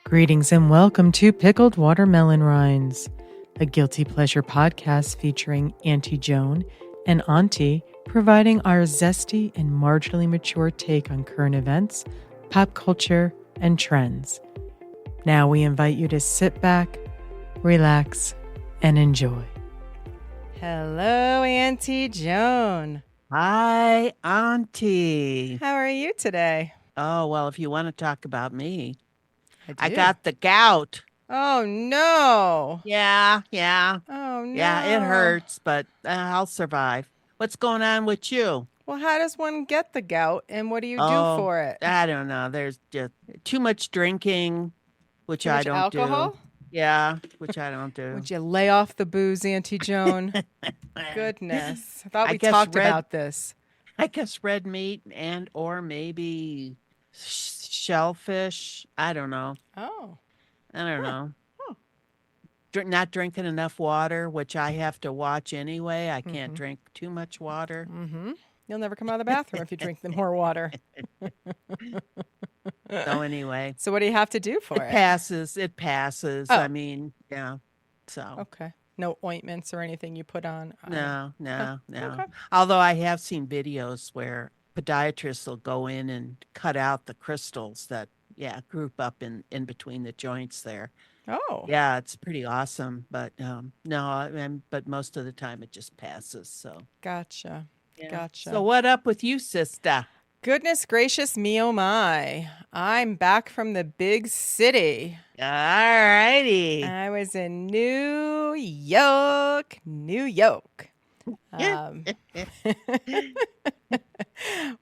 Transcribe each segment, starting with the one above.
Greetings and welcome to Pickled Watermelon Rinds, a guilty pleasure podcast featuring Auntie Joan and Ontie, providing our zesty and marginally mature take on current events, pop culture, and trends. Now we invite you to sit back, relax, and enjoy. Hello, Auntie Joan. Hi, Auntie. How are you today? Oh, well, if you want to talk about me, I do. got the gout. Oh, no. Yeah. Oh, no. Yeah, it hurts, but I'll survive. What's going on with you? Well, how does one get the gout, and what do you do for it? I don't know. There's just too much drinking, which Too I much don't alcohol? do. Yeah, which I don't do. Would you lay off the booze, Auntie Joan? Goodness. I thought I we guess talked about this. I guess red meat and or maybe shellfish. I don't know. Oh. I don't know. Huh. Not drinking enough water, which I have to watch anyway. I can't drink too much water. Mm-hmm. You'll never come out of the bathroom if you drink more water. So anyway. So what do you have to do for it? It passes. Oh. I mean, yeah. So. Okay. No ointments or anything you put on? No. Okay. Although I have seen videos where podiatrists will go in and cut out the crystals that, group up in between the joints there. Oh. Yeah, it's pretty awesome. But but most of the time it just passes. So. Gotcha. Yeah. Gotcha. So what up with you, sister? Goodness gracious me, oh my. I'm back from the big city. All righty. I was in New York.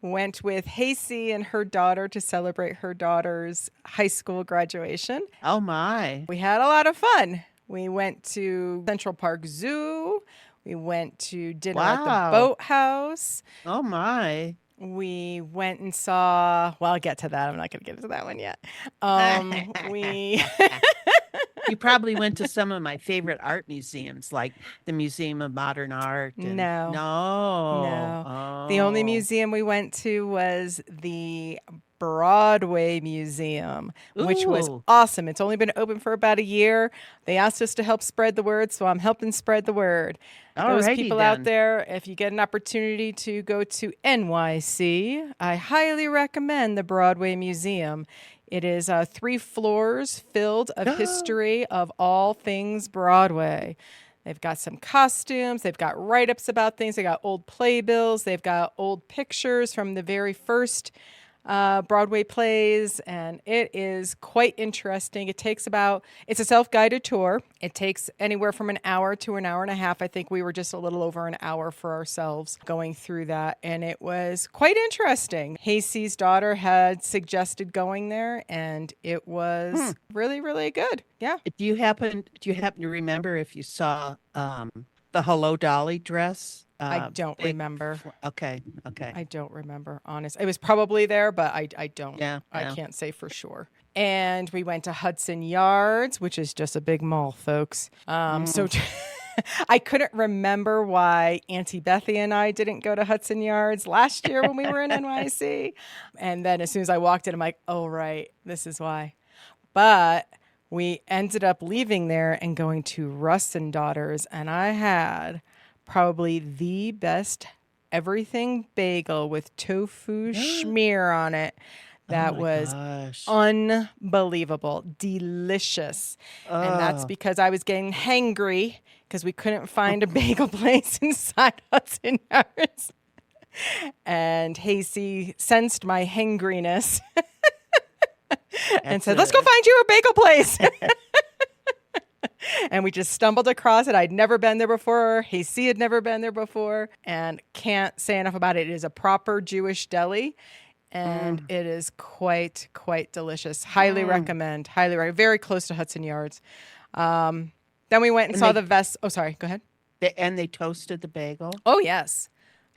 Went with Hasey and her daughter to celebrate her daughter's high school graduation. Oh, my. We had a lot of fun. We went to Central Park Zoo. We went to dinner at the boathouse. Oh, my. We went and saw, well, I'll get to that. I'm not going to get into that one yet. You probably went to some of my favorite art museums, like the Museum of Modern Art. No. Oh. The only museum we went to was the Broadway Museum, which was awesome. It's only been open for about a year. They asked us to help spread the word, so I'm helping spread the word. Those people out there, if you get an opportunity to go to NYC, I highly recommend the Broadway Museum. It is 3 floors filled of history of all things Broadway. They've got some costumes. They've got write-ups about things. They got old playbills. They've got old pictures from the very first Broadway plays, and it is quite interesting. It's a self-guided tour. It takes anywhere from an hour to an hour and a half. I think we were just a little over an hour for ourselves going through that, and it was quite interesting. Hasey's daughter had suggested going there, and it was really, really good. Yeah. Do you happen to remember if you saw the Hello Dolly dress? I don't remember. Okay. I don't remember, honest. It was probably there, but I don't. Yeah. I can't say for sure. And we went to Hudson Yards, which is just a big mall, folks. So I couldn't remember why Auntie Bethy and I didn't go to Hudson Yards last year when we were in NYC. And then as soon as I walked in, I'm like, oh, right, this is why. But we ended up leaving there and going to Russ and Daughters, and I had probably the best everything bagel with tofu schmear on it. That was unbelievable, delicious. And that's because I was getting hangry because we couldn't find a bagel place inside Hudson Yards. And Hasey sensed my hangriness and said, let's go find you a bagel place. And we just stumbled across it. I'd never been there before. Hasey had never been there before. And can't say enough about it. It is a proper Jewish deli. And it is quite delicious. Highly recommend. Very close to Hudson Yards. Then we went and saw the vest. Oh, sorry. Go ahead. And they toasted the bagel? Oh, yes.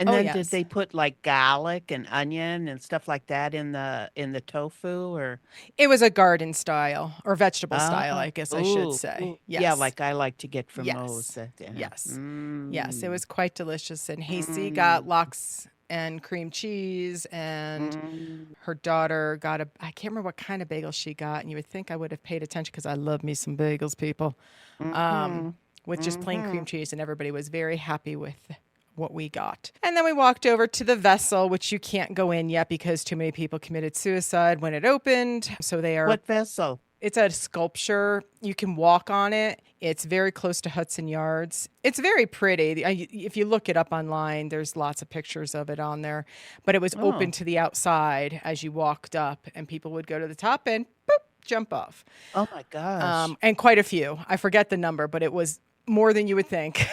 And then did they put like garlic and onion and stuff like that in the tofu, or? It was a garden style or vegetable style, I guess I should say. Yes. Yeah, like I like to get from yes. those. Yes. Yes, it was quite delicious. And Hasey got lox and cream cheese, and Mm, her daughter got I can't remember what kind of bagel she got, and you would think I would have paid attention because I love me some bagels, people, mm-hmm. with just plain Mm-hmm. cream cheese, and everybody was very happy with what we got. And then we walked over to the vessel, which you can't go in yet because too many people committed suicide when it opened. So What vessel? it's a sculpture. You can walk on it. It's very close to Hudson Yards. It's very pretty. If you look it up online, there's lots of pictures of it on there. But it was open Oh, to the outside as you walked up, and people would go to the top and boop, jump off. oh my gosh. And quite a few. I forget the number, but it was more than you would think.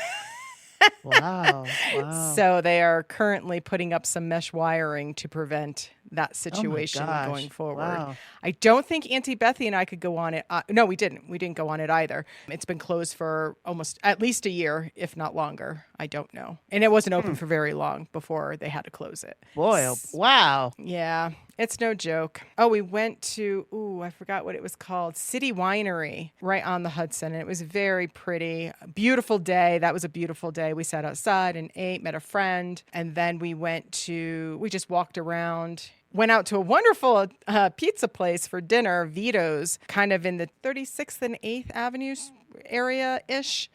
Wow. Wow. So they are currently putting up some mesh wiring to prevent that Oh my situation going gosh. forward. Wow. I don't think Auntie Bethy and I could go on it. No, we didn't. We didn't go on it either. It's been closed for almost at least a year, if not longer. I don't know. And it wasn't open for very long before they had to close it. Boy, oh, wow. Yeah, it's no joke. Oh, we went to, I forgot what it was called, City Winery right on the Hudson. And it was very pretty. A beautiful day. That was a beautiful day. We sat outside and ate, met a friend. And then we just walked around. Went out to a wonderful pizza place for dinner, Vito's, kind of in the 36th and 8th Avenue area-ish.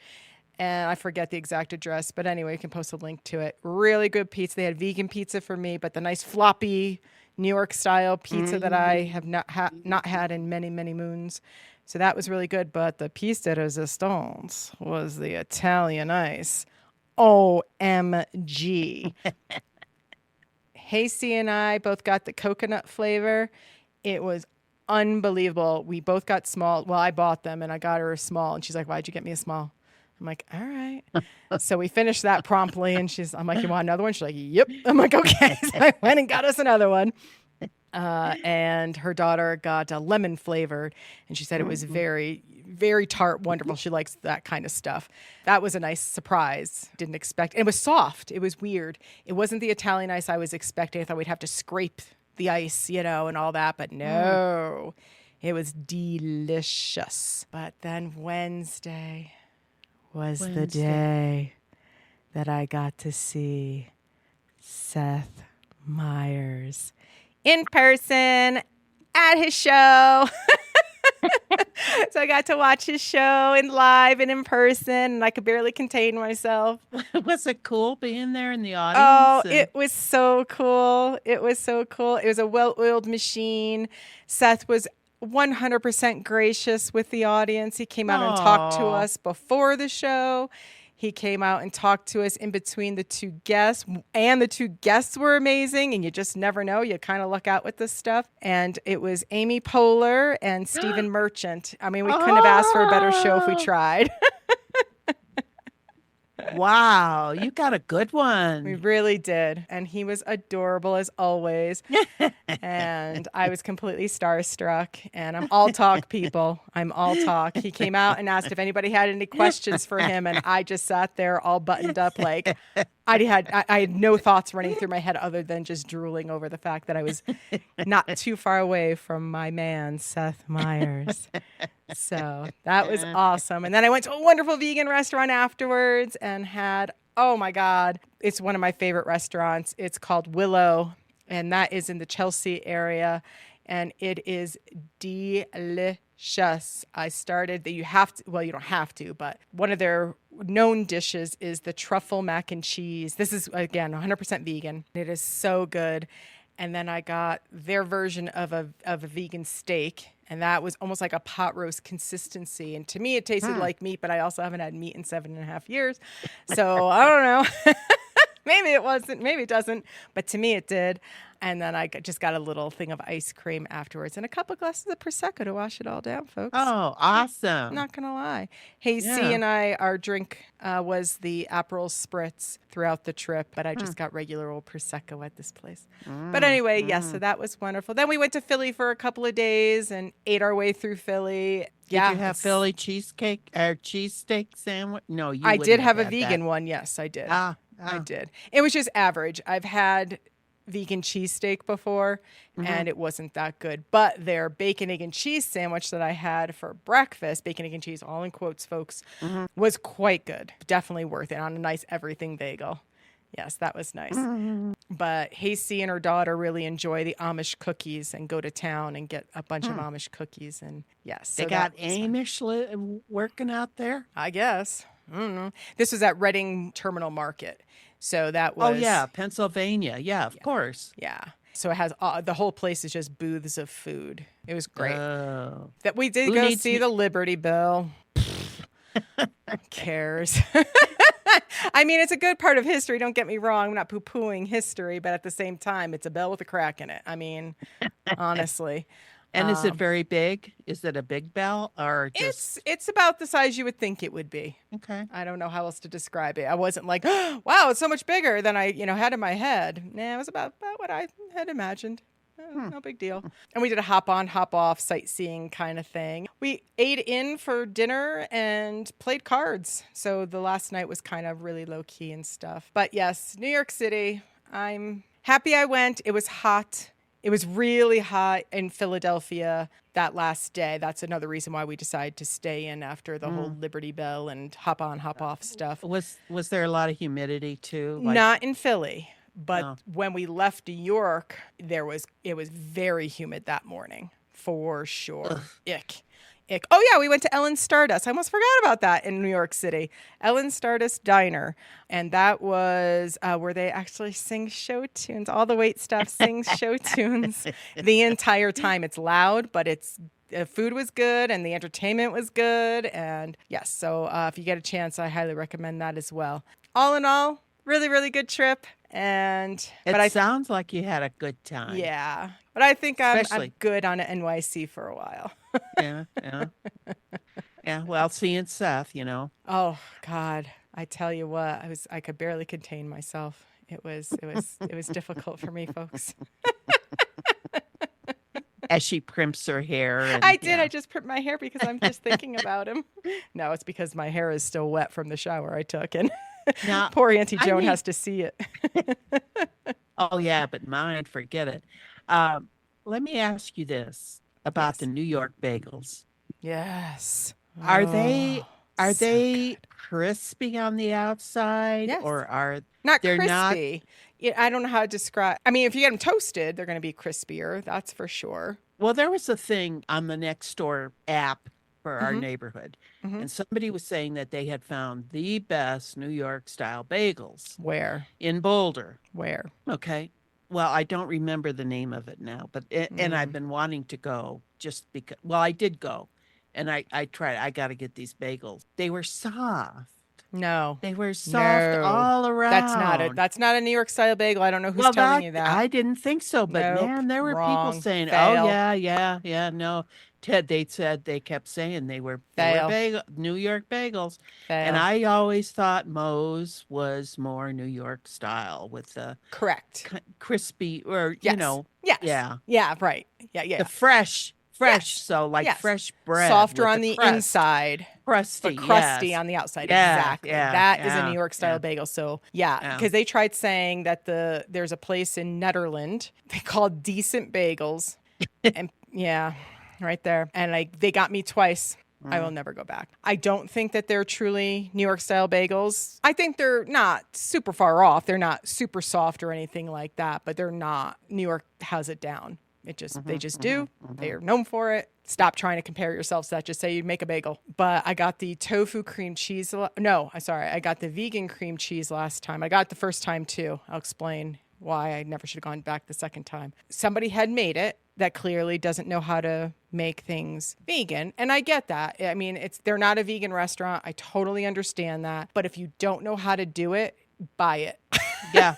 And I forget the exact address, but anyway, you can post a link to it. Really good pizza. They had vegan pizza for me, but the nice floppy New York style pizza that I have not had in many, many moons. So that was really good. But the piece de resistance was the Italian ice. OMG. Hasty and I both got the coconut flavor. It was unbelievable. We both got small. Well, I bought them and I got her a small. And she's like, why'd you get me a small? I'm like, all right. So we finished that promptly. And I'm like, you want another one? She's like, yep. I'm like, okay. So I went and got us another one. And her daughter got a lemon flavored. And she said it was very, very tart, wonderful. She likes that kind of stuff. That was a nice surprise. Didn't expect. It was soft. It was weird. It wasn't the Italian ice I was expecting. I thought we'd have to scrape the ice, and all that. But no, it was delicious. But then Wednesday was the day that I got to see Seth Meyers in person at his show. So I got to watch his show live and in person, and I could barely contain myself. Was it cool being there in the audience? Oh, it was so cool. It was so cool. It was a well-oiled machine. Seth was 100% gracious with the audience. He came out and talked to us before the show. He came out and talked to us in between the two guests, and the two guests were amazing, and you just never know. You kind of luck out with this stuff. And it was Amy Poehler and Stephen Merchant. I mean, we couldn't have asked for a better show if we tried. Wow, you got a good We one. really did. And he was adorable as always. And I was completely starstruck. And I'm all talk, people. I'm all talk. He came out and asked if anybody had any questions for him. And I just sat there all buttoned up like I had no thoughts running through my head other than just drooling over the fact that I was not too far away from my man, Seth Meyers. So that was awesome. And then I went to a wonderful vegan restaurant afterwards and had, oh my God, it's one of my favorite restaurants. It's called Willow, and that is in the Chelsea area. And it is delicious. I started that you don't have to, but one of their known dishes is the truffle mac and cheese. This is, again, 100% vegan. It is so good. And then I got their version of a vegan steak, and that was almost like a pot roast consistency. And to me, it tasted like meat, but I also haven't had meat in 7.5 years. So I don't know. Maybe it wasn't, maybe it doesn't, but to me it did. And then I just got a little thing of ice cream afterwards and a couple glasses of Prosecco to wash it all down, folks. Oh, awesome. Not going to lie. Hey, Yeah. C and I, our drink was the Aperol Spritz throughout the trip, but I just got regular old Prosecco at this place. But anyway, yes, so that was wonderful. Then we went to Philly for a couple of days and ate our way through Philly. Did you have Philly cheesecake or cheesesteak sandwich? No, you I wouldn't did have a had vegan that. one. Yes, I did. I Ah. did. It was just average. I've had vegan cheesesteak before, and it wasn't that good. But their bacon, egg, and cheese sandwich that I had for breakfast, bacon, egg, and cheese, all in quotes, folks, was quite good. Definitely worth it on a nice everything bagel. Yes, that was nice. But Hasty and her daughter really enjoy the Amish cookies and go to town and get a bunch of Amish cookies. And yes, They so got that was fun. Amish working out there. I guess. I don't know. This was at Reading Terminal Market. So that Oh was, yeah, Pennsylvania. Yeah, of course. yeah. So it has the whole place is just booths of food. It was great. Oh, That we did who go needs see me? the Liberty Bell. Who cares? I mean, it's a good part of history. Don't get me wrong. I'm not poo-pooing history, but at the same time, it's a bell with a crack in it. I mean, honestly. And is it very big? Is it a big bell or just It's about the size you would think it would be. okay? I don't know how else to describe it. I wasn't like, wow, it's so much bigger than I, had in my head. Nah, it was about what I had imagined. No big deal. And we did a hop on, hop off sightseeing kind of thing. We ate in for dinner and played cards. So the last night was kind of really low key and stuff. But yes, New York City, I'm happy I went. It was hot. It was really hot in Philadelphia that last day. That's another reason why we decided to stay in after the whole Liberty Bell and hop on, hop off stuff. Was there a lot of humidity too? Not in Philly, but No. when we left New York, it was very humid that morning for sure. Ick. Ick. Oh yeah, we went to Ellen Stardust. I almost forgot about that in New York City. Ellen Stardust Diner, and that was where they actually sing show tunes. All the wait staff sings show tunes the entire time. It's loud, but the food was good and the entertainment was good. And yes, so if you get a chance, I highly recommend that as well. All in all, really, really good trip. It sounds like you had a good time. Yeah, but I think I'm Especially- good on NYC for a while. Yeah, yeah. Yeah, well, seeing Seth, Oh God, I tell you what, I could barely contain myself. It was difficult for me, folks. as she primps her hair. And, I did. yeah. I just pricked my hair because I'm just thinking about him. No, it's because my hair is still wet from the shower I took, and Now, poor Auntie I Joan mean- has to see it. Oh, yeah, but mine, forget it. Let me ask you this about Yes. the New York bagels. Yes. Are Oh, they so crispy on the outside Yes. or are not they're not- crispy? Yeah, I don't know how to describe. I mean, if you get them toasted, they're going to be crispier. That's for sure. Well, there was a thing on the Nextdoor app for our Mhm. neighborhood, Mhm. and somebody was saying that they had found the best New York style bagels Where? in Boulder. Where? Okay. Well, I don't remember the name of it now, but and I've been wanting to go just because. Well, I did go, and I tried. I got to get these bagels. They were soft. No. They were soft No. all around. That's not a New York style bagel. I don't know who's Well, telling you that. I didn't think so, but Nope, man, there were wrong, people saying, fail. "Oh yeah, no." Ted, they kept saying they were Fail. New York bagels, Fail. and I always thought Moe's was more New York style with the Correct. crispy or Yes. Yes. yeah. Yeah, right. Yeah. the fresh, Yes. so like Yes. fresh bread, Softer with on the crust, inside, crusty, but crusty yes. on the outside. Yeah, Exactly. yeah, That is a yeah, New York style yeah. bagel. So yeah, Yeah. because they tried saying that there's a place in Netherlands they called Decent Bagels, and yeah, right there, and they got me twice. I will never go back. I don't think that they're truly New York style bagels. I think they're not super far off. They're not super soft or anything like that, but they're not. New York has it down. They just do. They are known for it. Stop trying to compare yourselves to that. Just say you'd make a bagel. But I got the tofu cream cheese. No, I'm sorry. I got the vegan cream cheese last time. I got it the first time too. I'll explain why I never should have gone back the second time. Somebody had made it that clearly doesn't know how to make things vegan. And I get that. I mean, they're not a vegan restaurant. I totally understand that. But if you don't know how to do it, buy it. Yeah.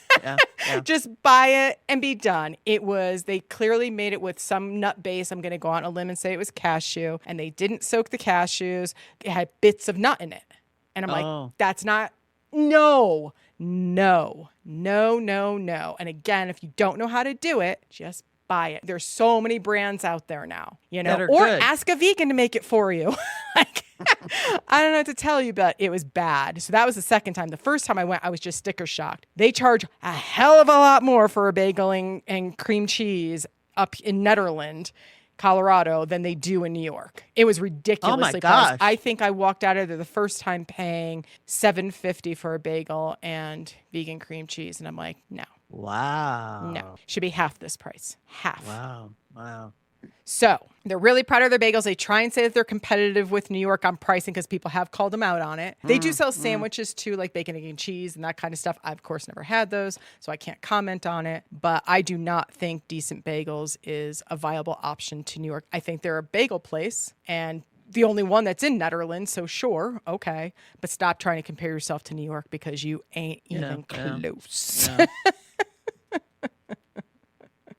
Just buy it and be done. They clearly made it with some nut base. I'm going to go on a limb and say it was cashew, and they didn't soak the cashews. It had bits of nut in it. And I'm like, that's not, no. And again, if you don't know how to do it, just buy it. There's so many brands out there now, That are or good. ask a vegan to make it for you. I don't know what to tell you, but it was bad. So that was the second time. The first time I went, I was just sticker shocked. They charge a hell of a lot more for a bagel and cream cheese up in Netherlands. Colorado than they do in New York. It was ridiculously priced. gosh. I think I walked out of there the first time paying $7.50 for a bagel and vegan cream cheese, and I'm like, no, Wow. should be half this price, half. Wow. So they're really proud of their bagels. They try and say that they're competitive with New York on pricing because people have called them out on it. They do sell sandwiches too, like bacon, egg, and cheese and that kind of stuff. I, of course, never had those, so I can't comment on it. But I do not think Decent Bagels is a viable option to New York. I think they're a bagel place and the only one that's in Netherlands, so sure, okay. But stop trying to compare yourself to New York because you ain't even close. Yeah.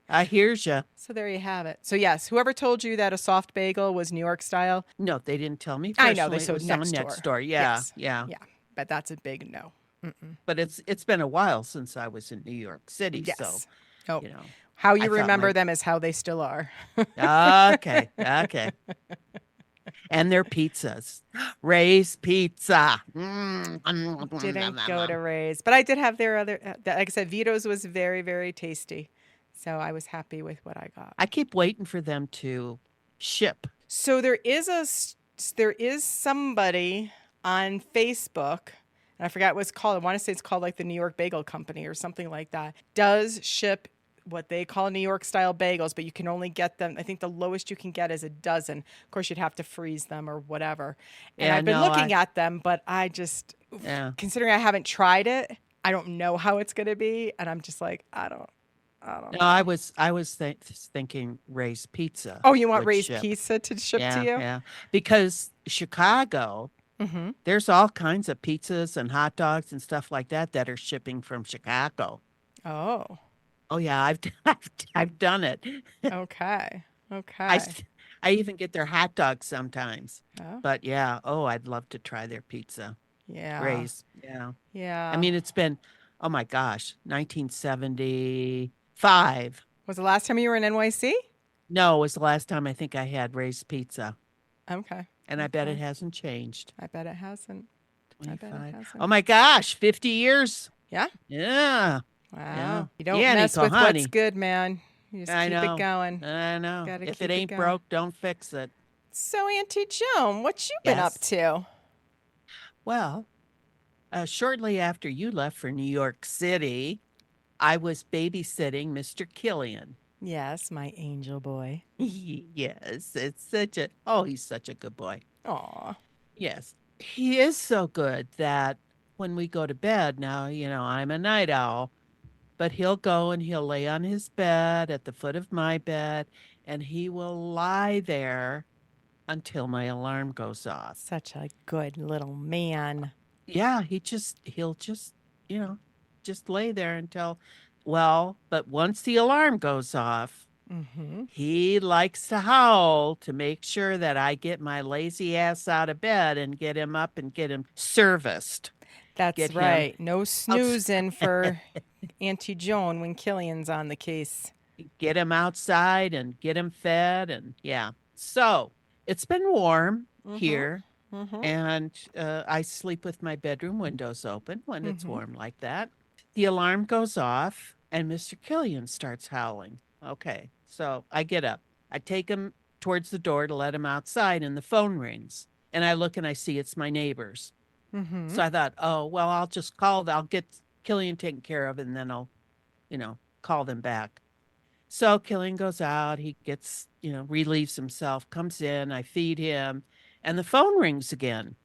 I hears ya. So there you have it. So yes, whoever told you that a soft bagel was New York style, No, they didn't tell me I personally. know they It sold was on next door. Yeah. Yeah, but that's a big no. But it's been a while since I was in New York City, Yes. so Oh, you know. how I you thought remember my- them is how they still are. Okay. And their pizzas. Ray's Pizza. Didn't go to Ray's, but I did have their other. Like I said, Vito's was very, very tasty, so I was happy with what I got. I keep waiting for them to ship. So there is somebody on Facebook, and I forgot what it's called. I want to say it's called like the New York Bagel Company or something like that. Does ship what they call New York style bagels, but you can only get them. I think the lowest you can get is a dozen. Of course, you'd have to freeze them or whatever. And Yeah, I've been no, looking at them, but I just, Yeah. considering I haven't tried it, I don't know how it's going to be, and I'm just like, I don't No, know. I was thinking Ray's Pizza. Oh, you want would Ray's ship. Pizza to ship Yeah, to you? yeah. Because Chicago, Mm-hmm. there's all kinds of pizzas and hot dogs and stuff like that are shipping from Chicago. Oh, Oh yeah, I've done it. okay. I Okay. s- I even get their hot dogs sometimes. Oh, But yeah, I'd love to try their pizza. yeah. Ray's. Yeah. I Yeah. mean, it's been, oh my gosh, 1975. Was the last time you were in NYC? No, it was the last time I think I had Ray's Pizza. Okay. And I bet it Okay. hasn't changed. I bet it hasn't. I bet it 25. hasn't. Oh my gosh, 50 years. Yeah. Yeah. Wow. Yeah. You don't Yeah, mess Nicole, with what's honey. good, man. You just I keep know. it going. I know. Gotta If keep it it ain't going. broke, don't fix it. So, Auntie Joan, what you been up Yes. to? Well, shortly after you left for New York City, I was babysitting Mr. Killian. Yes, my angel boy. Yes, he's such a good boy. Aw. Yes, he is so good that when we go to bed now, I'm a night owl, but he'll go and he'll lay on his bed at the foot of my bed and he will lie there until my alarm goes off. Such a good little man. Yeah, he'll just lay there but once the alarm goes off, Mm-hmm. he likes to howl to make sure that I get my lazy ass out of bed and get him up and get him serviced. That's Get him right. No snoozing for Auntie Joan when Killian's on the case. Get him outside and get him fed and yeah. So it's been warm here Mm-hmm. and I sleep with my bedroom windows open when it's Mhm. warm like that. The alarm goes off and Mr. Killian starts howling. Okay, so I get up. I take him towards the door to let him outside and the phone rings. And I look and I see it's my neighbors. Mm-hmm. So I thought, oh, well, I'll get Killian taken care of and then I'll, call them back. So Killian goes out, he gets, relieves himself, comes in, I feed him, and the phone rings again.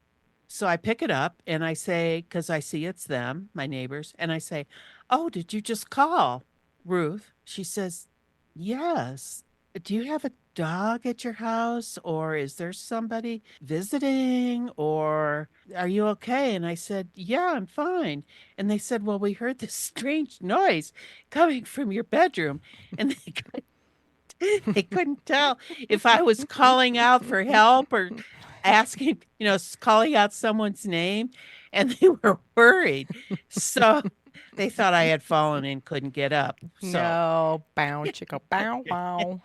So I pick it up and I say, because I see it's them, my neighbors, and I say, oh, did you just call, Ruth? She says, yes. Do you have a dog at your house or is there somebody visiting or are you okay? And I said, yeah, I'm fine. And they said, well, we heard this strange noise coming from your bedroom. And they couldn't tell if I was calling out for help or asking, calling out someone's name. And they were worried. So they thought I had fallen and couldn't get up. So, No, bow chicka bow wow.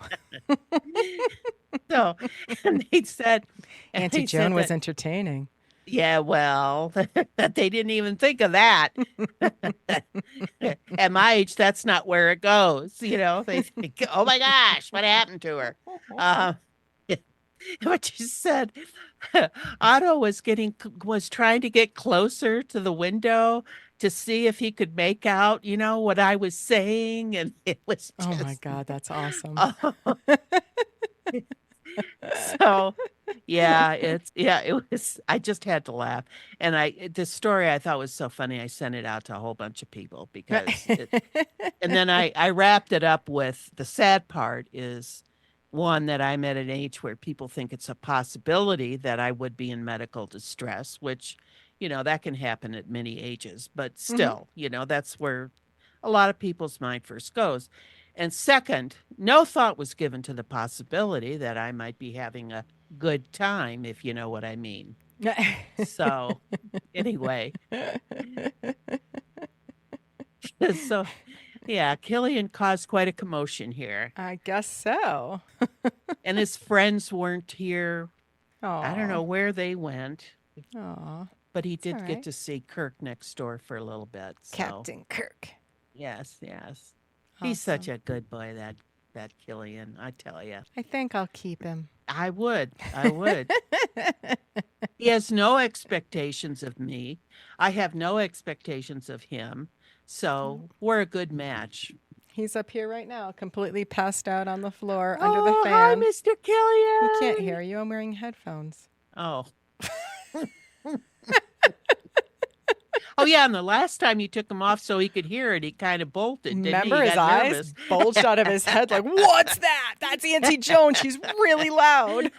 so and they said, and Auntie they Joan said was that, entertaining. Yeah, well, they didn't even think of that. At my age, that's not where it goes. They think, "Oh my gosh, what happened to her?" Uh, but you said Otto was trying to get closer to the window to see if he could make out, what I was saying, and it was Oh my just, God, that's awesome. oh, so it was. I just had to laugh, and this story I thought was so funny. I sent it out to a whole bunch of people because it. And then I wrapped it up with the sad part is one that I'm at an age where people think it's a possibility that I would be in medical distress, which, that can happen at many ages, but Hmm. still, that's where a lot of people's mind first goes. And second, no thought was given to the possibility that I might be having a good time, if you know what I mean. So, anyway, so yeah, Killian caused quite a commotion here. I guess so. And his friends weren't here. I don't Aw, know where they went, aw, but he it's all did get right. to see Kirk next door for a little bit. So, Captain Kirk. yes, yes. He's such Awesome. a good boy, that Killian, I tell you. I think I'll keep him. I would. I would. He has no expectations of me. I have no expectations of him. So, we're a good match. He's up here right now, completely passed out on the floor under the Oh, hi, fan. Mr. He can't Killian. hear you. I'm wearing headphones. Oh. Oh, yeah, and the last time you took him off so he could hear it, he kind of bolted, didn't he? Remember He his got eyes nervous. bulged out of his head like, what's that? That's Auntie Joan. She's really loud.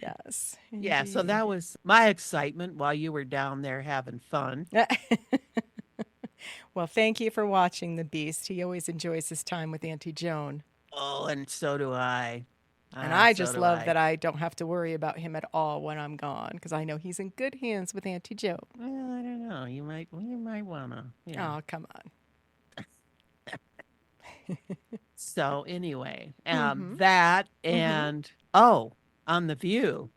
Yes, Yeah, so indeed. that was my excitement while you were down there having fun. Well, thank you for watching The Beast. He always enjoys his time with Auntie Joan. Oh, and so do I. And Ah, I so just do love I. that I don't have to worry about him at all when I'm gone because I know he's in good hands with Auntie Joan. Well, I don't know. You might wanna, Oh, come on. So anyway, Mm-hmm. that Mm-hmm. and oh, on The View,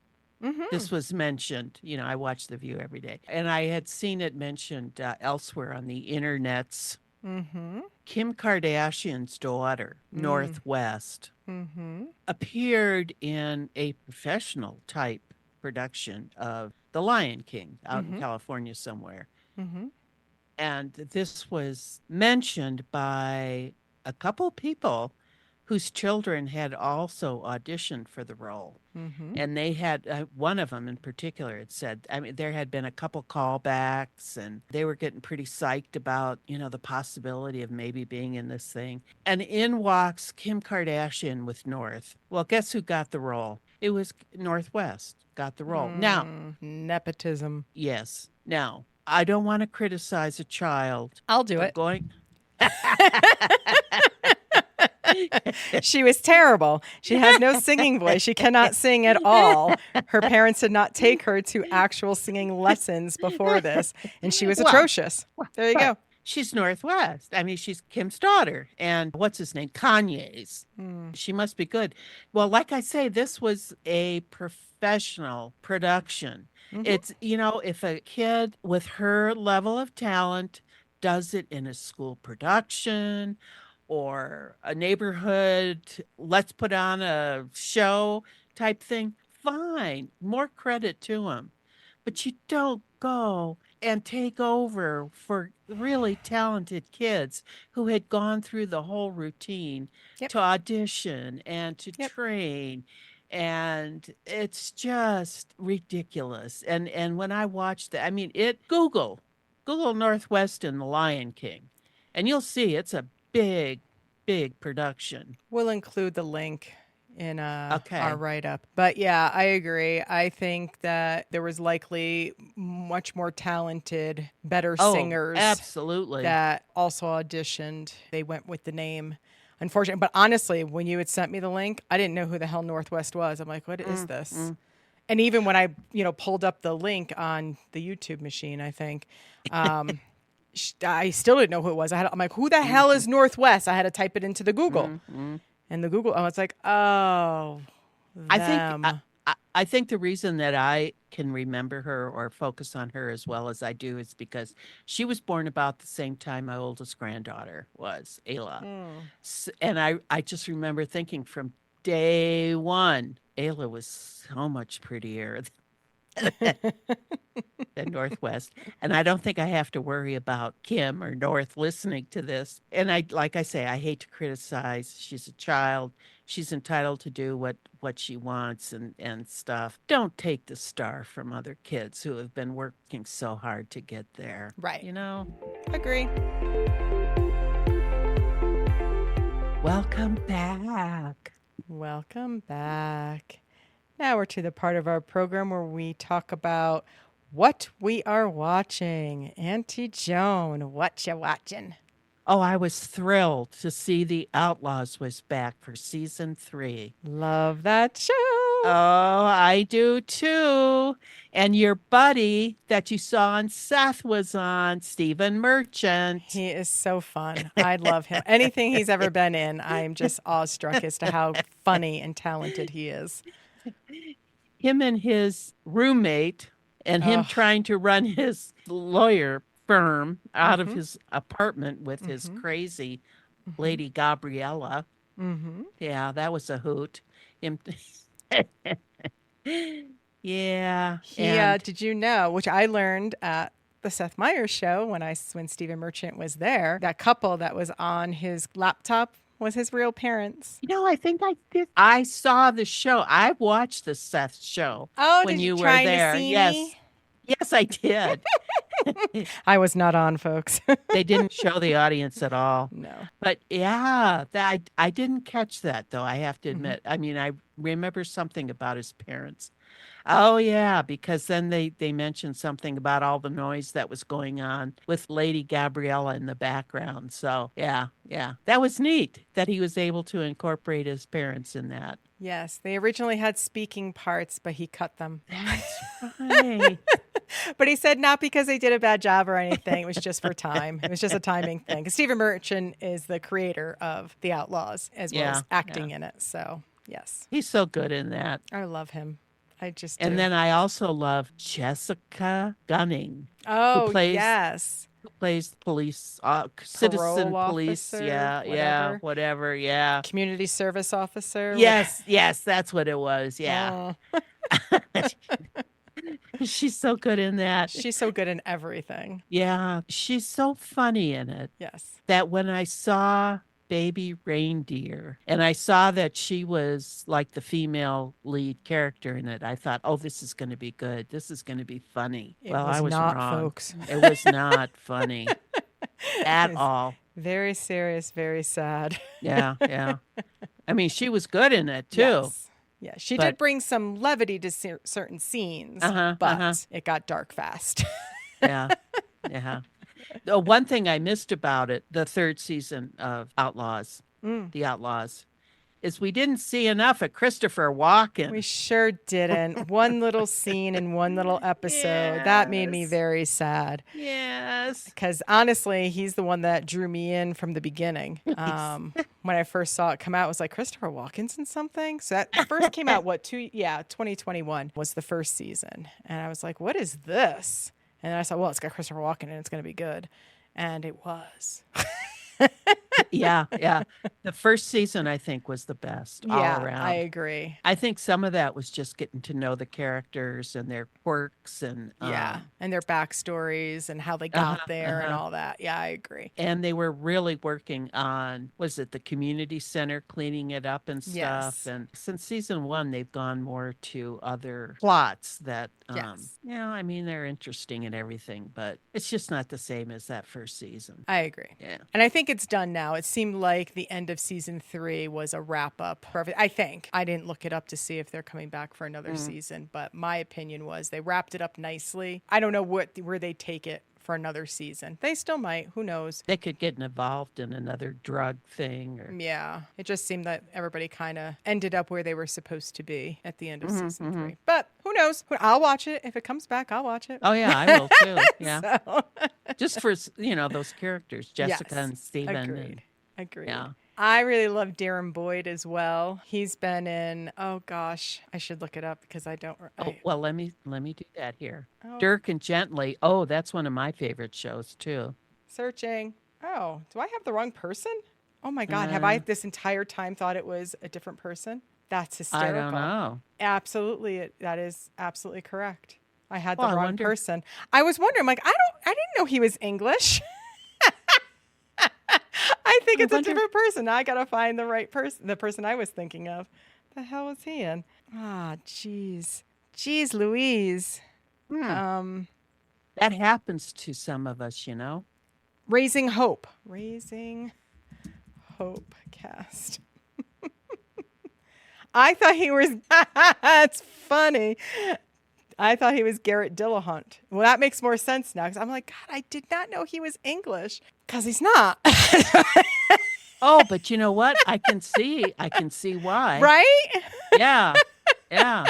Mm-hmm. this was mentioned. I watch The View every day, and I had seen it mentioned elsewhere on the internets. Mm-hmm. Kim Kardashian's daughter, Mm. Northwest, Mm-hmm. appeared in a professional type production of The Lion King out in Mm-hmm. California somewhere. Mm-hmm. And this was mentioned by a couple people whose children had also auditioned for the role. Mm-hmm. And they had one of them in particular had said, I mean, there had been a couple callbacks and they were getting pretty psyched about, the possibility of maybe being in this thing. And in walks Kim Kardashian with North. Well, guess who got the role? It was Northwest got the role. Now, Nepotism. yes, now, I don't want to criticize a child I'll do for it. going. She was terrible. She has no singing voice. She cannot sing at all. Her parents did not take her to actual singing lessons before this, and she was Well, atrocious. There you but go. she's Northwest. I mean, she's Kim's daughter. And what's his name? Kanye's. Hmm. She must be good. Well, like I say, this was a professional production. Mm-hmm. It's, if a kid with her level of talent does it in a school production or a neighborhood, let's put on a show type thing, fine. More credit to him. But you don't go and take over for really talented kids who had gone through the whole routine Yep. to audition and to Yep. train, and it's just ridiculous. And when I watched that, I mean, it Google Northwest and the Lion King, and you'll see it's a big production. We'll include the link in our Okay. write up. But yeah, I agree. I think that there was likely much more talented, better Oh, singers absolutely. that also auditioned. They went with the name. Unfortunately, but honestly, when you had sent me the link, I didn't know who the hell Northwest was. I'm like, what is Mm, this? mm. And even when I, pulled up the link on the YouTube machine, I think, um, I still didn't know who it was. I'm like, who the Mhm, hell is Northwest? I had to type it into the Google. mhm, mhm. And the Google, I was like, oh, I think them. I think the reason that I can remember her or focus on her as well as I do is because she was born about the same time my oldest granddaughter was, Ayla. Mm. And I just remember thinking from day one, Ayla was so much prettier than Northwest. And I don't think I have to worry about Kim or North listening to this. And like I say, I hate to criticize. She's a child. She's entitled to do what she wants and stuff. Don't take the star from other kids who have been working so hard to get there. Right. You know? Agree. Welcome back. Welcome back. Now we're to the part of our program where we talk about what we are watching. Auntie Joan, what you watching? Oh, I was thrilled to see The Outlaws was back for season 3. Love that show. Oh, I do too. And your buddy that you saw on Seth was on, Stephen Merchant. He is so fun. I love him. Anything he's ever been in, I am just awestruck as to how funny and talented he is. Him and his roommate and him Oh. trying to run his lawyer firm out of his apartment with his crazy lady Gabriella. Yeah, that was a hoot. Him Yeah. Did you know, which I learned at the Seth Meyers show when Stephen Merchant was there, that couple that was on his laptop was his real parents. I think I did. I saw the show. I watched the Seth show Oh, when did you you were trying there. to see Yes. me? Yes, I did. I was not on, folks. They didn't show the audience at all. No. But yeah, I didn't catch that though, I have to admit. I mean, I remember something about his parents. Oh yeah, because then they mentioned something about all the noise that was going on with Lady Gabriella in the background. So yeah. That was neat that he was able to incorporate his parents in that. Yes, they originally had speaking parts, but he cut them. That's right. But he said not because they did a bad job or anything. It was just for time. It was just a timing thing. Because Stephen Merchant is the creator of The Outlaws as well as acting in it. So, yes. He's so good in that. I love him. I just And do. then I also love Jessica Gunning. Oh, yes. Who plays police, citizen Parole police. officer, Yeah, whatever. Yeah. Community service officer. Yes, that's what it was. Yeah. Oh, She's so good in that. she's so good in everything. Yeah, she's so funny in it Yes. that when I saw Baby Reindeer and I saw that she was like the female lead character in it, I thought, oh, this is going to be good. This is going to be funny. Well, I was not, wrong. folks. It was not funny at It's all. Very serious, very sad. Yeah. I mean, she was good in it too. Yes. Yeah, she But- did bring some levity to certain scenes, but it got dark fast. Yeah. The one thing I missed about it, the third season of Outlaws, The Outlaws, is we didn't see enough of Christopher Walken. We sure didn't. One little scene in one little episode. That made me Yes. very sad. Yes. Because honestly, he's the one that drew me in from the beginning. When I first saw it come out, I was like, Christopher Walken's in something? So that first came out, 2021 was the first season. And I was like, what is this? And then I thought, well, it's got Christopher Walken and it's going to be good. And it was. Yeah. The first season, I think, was the best all around. I agree. I think some of that was just getting to know the characters and their quirks and And their backstories and how they got there and all that. Yeah, I agree. and they were really working on, was it the community center, cleaning it up and stuff. Yes. And since season 1, they've gone more to other plots that, Yes. I mean, they're interesting and everything, but it's just not the same as that first season. I agree. Yeah. And I think it's done now. It seemed like the end of season 3 was a wrap up. I think. I didn't look it up to see if they're coming back for another season, but my opinion was they wrapped it up nicely. I don't know where they take it for another season. They still might. Who knows? They could get involved in another drug thing or Yeah. It just seemed that everybody kind of ended up where they were supposed to be at the end of season 3. But who knows? I'll watch it. If it comes back, I'll watch it. Oh yeah, I will too. Yeah. So, Just for those characters, Jessica yes. and Steven. Agreed. Agreed. Yeah. I really love Darren Boyd as well. He's been in, oh gosh, I should look it up because I don't. Oh, well, let me do that here. Oh, Dirk and Gently. Oh, that's one of my favorite shows too. searching. Oh, do I have the wrong person? Oh my God, have I Uh, this entire time thought it was a different person? That's I don't hysterical. know. Absolutely, that is absolutely correct. I had the Well, I wrong wonder. person. I was wondering, like, I didn't know he was English. I think I it's a wonder. different person. Now I gotta find the right person, the person I was thinking of. The hell was he in? Ah, jeez, jeez, Louise. Hmm, Um, that happens to some of us. Raising Hope. Raising Hope cast. I thought he was. That's funny. I thought he was Garrett Dillahunt. Well, that makes more sense now because I'm like, God, I did not know he was English because he's not. Oh, but you know what? I can see why. Right? Yeah. Yeah.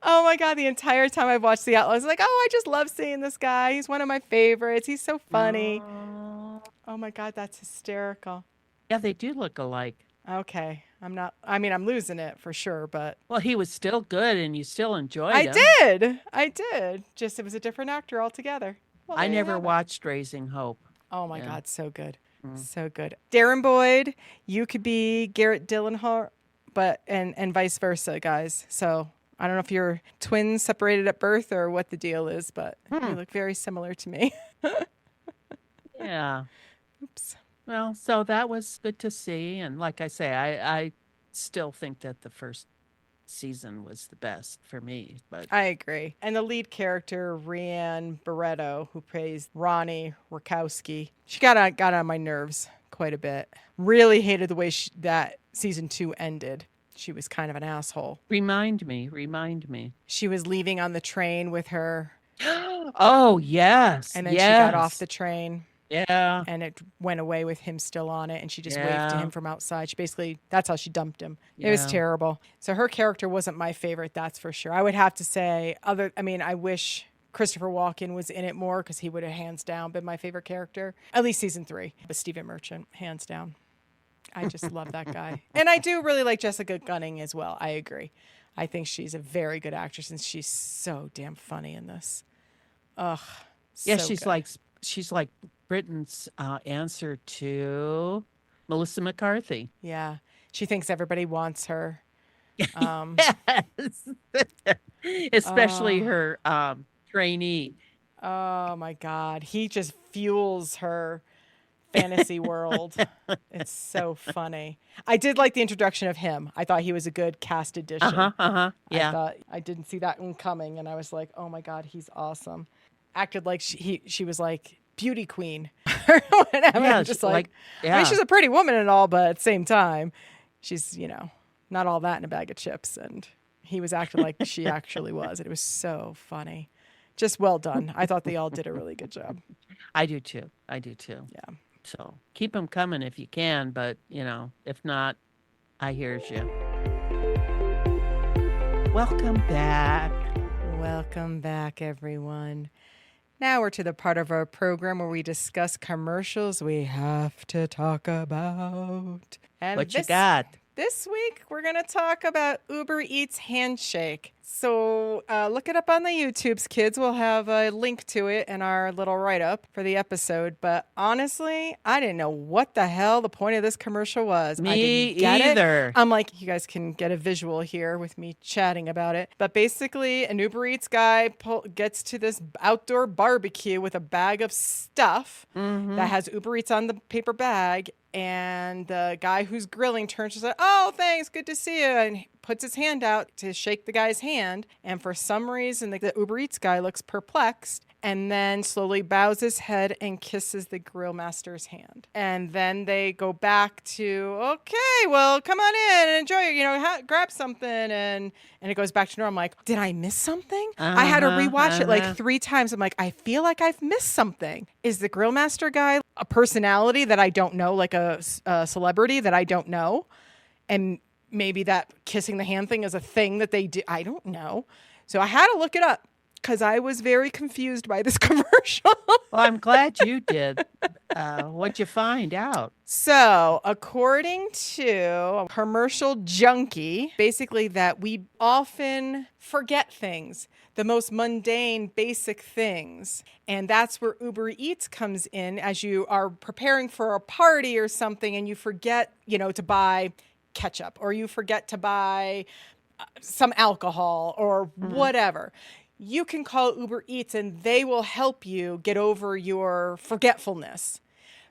Oh my God. The entire time I've watched The Outlaws, I was like, oh, I just love seeing this guy. He's one of my favorites. He's so funny. Oh, Oh my God. That's hysterical. yeah, they do look alike. Okay. I'm not, I mean, I'm losing it for sure, but Well, he was still good and you still enjoyed I him. did. I did. Just it was a different actor altogether. Well, I there you never have it. watched Raising Hope. Oh my Yeah. God, so good. Mm. So good. Darren Boyd, you could be Garrett Dillenhart, but and vice versa, guys. So I don't know if you're twins separated at birth or what the deal is, but you Hmm. look very similar to me. Yeah. Oops. Well, so that was good to see. And like I say, I still think that the first season was the best for me. But I agree. And the lead character, Rhianne Barretto, who plays Ronnie Rakowski, she got on my nerves quite a bit. Really hated the way that season 2 ended. She was kind of an asshole. remind me. She was leaving on the train with her, Oh, yes, and then she got off yes. the train Yeah, and it went away with him still on it, and she just waved to yeah, him from outside. She basically, that's how she dumped him. It was yeah. terrible. So her character wasn't my favorite, that's for sure. I would have to say I wish Christopher Walken was in it more because he would have hands down been my favorite character, at least season 3. But Stephen Merchant, hands down. I just love that guy. And I do really like Jessica Gunning as well. I agree. I think she's a very good actress and she's so damn funny in this. Ugh, Yeah, so good. she's like Britain's answer to Melissa McCarthy. Yeah. She thinks everybody wants her. Yes. Especially Oh, her trainee. oh my God. He just fuels her fantasy world. It's so funny. I did like the introduction of him. I thought he was a good cast addition. Uh-huh, uh-huh. I Yeah. thought I didn't see that one coming, and I was like, "Oh my God, he's awesome." Acted like she was like beauty queen or whatever. Yeah, I'm just like, I mean, yeah. she's a pretty woman and all, but at the same time, she's not all that in a bag of chips. And he was acting like she actually was, and it was so funny. Just well done. I thought they all did a really good job. I do too. I do too. Yeah. So keep them coming if you can, but if not, I hears you. Welcome back. Welcome back, everyone. Now we're to the part of our program where we discuss commercials we have to talk about. And What you got? this week, we're going to talk about Uber Eats Handshake. So look it up on the YouTubes, kids. We'll have a link to it in our little write-up for the episode. But honestly, I didn't know what the hell the point of this commercial was. I Me didn't get it. either. I'm like, you guys can get a visual here with me chatting about it. But basically, an Uber Eats guy gets to this outdoor barbecue with a bag of stuff that has Uber Eats on the paper bag. And the guy who's grilling turns to say, "Oh, thanks, good to see you," and he puts his hand out to shake the guy's hand. And for some reason, the Uber Eats guy looks perplexed and then slowly bows his head and kisses the grill master's hand. And then they go back to, "Okay, well, come on in and enjoy it. Grab something." And it goes back to normal. I'm like, did I miss something? I had to Uh-huh, rewatch it like uh-huh. 3 times. I'm like, I feel like I've missed something. Is the grill master guy a personality that I don't know, like a celebrity that I don't know? And maybe that kissing the hand thing is a thing that they do. I don't know. So I had to look it up. because I was very confused by this commercial. Well, I'm glad you did. What'd you find out? So, according to Commercial Junkie, basically that we often forget things, the most mundane, basic things. And that's where Uber Eats comes in as you are preparing for a party or something and you forget, to buy ketchup, or you forget to buy some alcohol or whatever. You can call Uber Eats and they will help you get over your forgetfulness.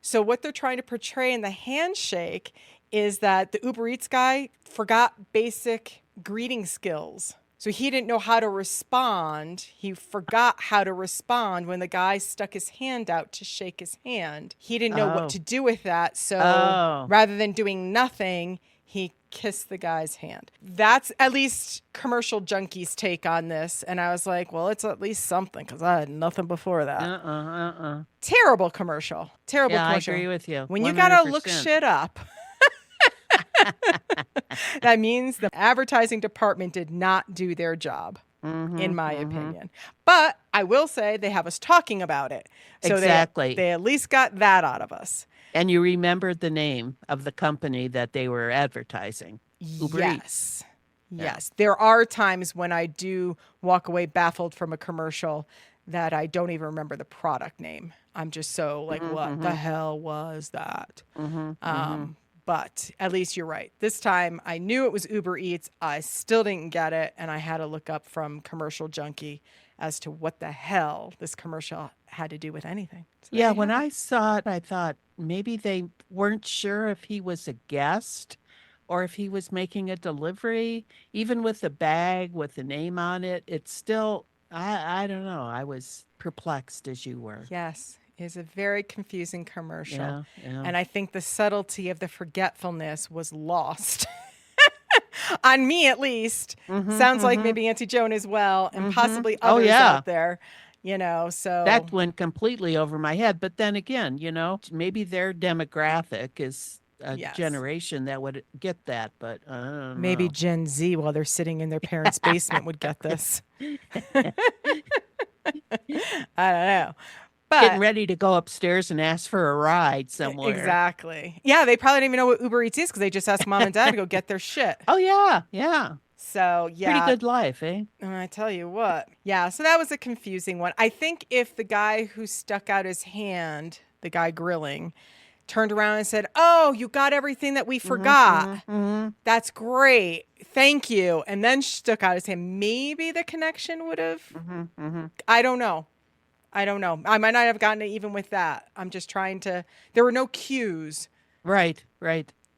So what they're trying to portray in the handshake is that the Uber Eats guy forgot basic greeting skills. So he didn't know how to respond. He forgot how to respond when the guy stuck his hand out to shake his hand. He didn't know what to do with that. So rather than doing nothing, he kissed the guy's hand. That's at least Commercial Junkie's take on this. And I was like, well, it's at least something because I had nothing before that. Terrible commercial. Terrible commercial. I agree with you. When 100%. you got to look shit up, that means the advertising department did not do their job, in my opinion. But I will say they have us talking about it. So exactly. They at least got that out of us. And you remembered the name of the company that they were advertising. Uber Eats. Yes. There are times when I do walk away baffled from a commercial that I don't even remember the product name. I'm just so like, what the hell was that? But at least you're right. This time I knew it was Uber Eats. I still didn't get it. And I had to look up from Commercial Junkie as to what the hell this commercial had to do with anything. So when I saw it, I thought maybe they weren't sure if he was a guest or if he was making a delivery. Even with the bag with the name on it, it's still, I don't know. I was perplexed as you were. Yes. Is a very confusing commercial. Yeah. And I think the subtlety of the forgetfulness was lost. On me, at least. Sounds like maybe Auntie Joan as well, and possibly others out there. So that went completely over my head. But then again, maybe their demographic is a generation that would get that. But I don't maybe know. Gen Z, while they're sitting in their parents' basement, would get this. I don't know. But, getting ready to go upstairs and ask for a ride somewhere. Exactly. Yeah, they probably don't even know what Uber Eats is because they just ask mom and dad to go get their shit. Oh, yeah. So, yeah. Pretty good life, eh? I tell you what. Yeah, so that was a confusing one. I think if the guy who stuck out his hand, the guy grilling, turned around and said, "Oh, you got everything that we forgot. That's great. Thank you." And then stuck out his hand, maybe the connection would have. I don't know. I might not have gotten it even with that. I'm just trying to. There were no cues. Right.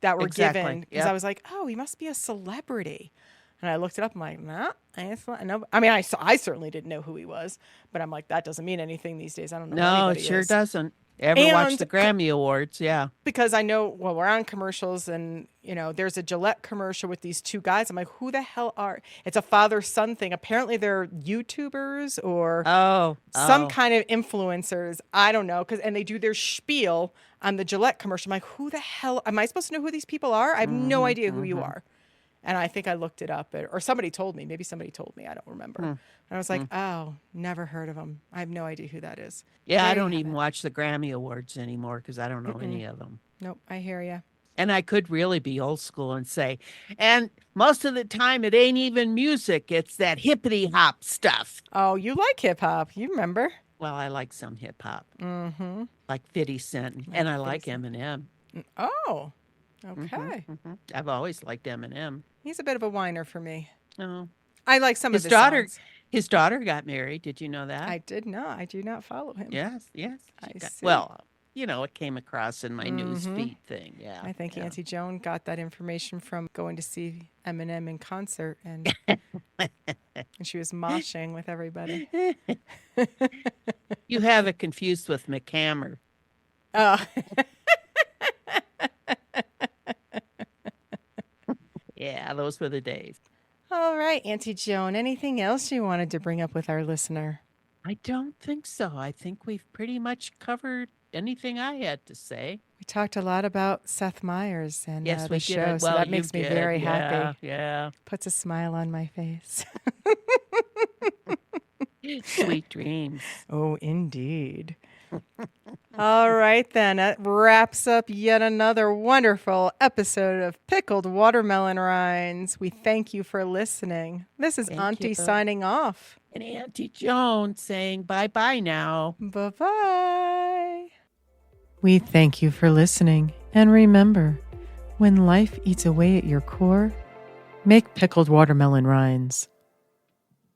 That were given because I was like, "Oh, he must be a celebrity," and I looked it up. I'm like, "Nah, no." I mean, I certainly didn't know who he was, but I'm like, that doesn't mean anything these days. I don't know. No, it sure doesn't. Ever watch the Grammy Awards? Yeah. Because I know, we're on commercials and, there's a Gillette commercial with these two guys. I'm like, who the hell are, it's a father-son thing. Apparently they're YouTubers or some kind of influencers. I don't know. And they do their spiel on the Gillette commercial. I'm like, who the hell, am I supposed to know who these people are? I have no idea who you are. And I think I looked it up, or somebody told me. Maybe somebody told me. I don't remember. And I was like, oh, never heard of them. I have no idea who that is. Yeah, I don't even watch the Grammy Awards anymore because I don't know any of them. Nope, I hear you. And I could really be old school and say, and most of the time it ain't even music. It's that hippity hop stuff. Oh, you like hip hop. You remember. Well, I like some hip hop. Like 50 Cent. And I like Eminem. Oh, okay. I've always liked Eminem. He's a bit of a whiner for me. Oh. I like some of his songs. His daughter got married. Did you know that? I did not. I do not follow him. Yes. I see. Well, it came across in my news feed thing. Yeah. I think Auntie Joan got that information from going to see Eminem in concert, and and she was moshing with everybody. You have it confused with McHammer. Oh. Yeah, those were the days. All right, Auntie Joan, anything else you wanted to bring up with our listener? I don't think so. I think we've pretty much covered anything I had to say. We talked a lot about Seth Meyers and yes, the show, well, so that makes me very happy. Yeah. Puts a smile on my face. Sweet dreams. Oh, indeed. All right, then. That wraps up yet another wonderful episode of Pickled Watermelon Rinds. We thank you for listening. This is Thank Auntie you. signing off. And Auntie Joan saying bye-bye now. Bye-bye. We thank you for listening. And remember, when life eats away at your core, make pickled watermelon rinds.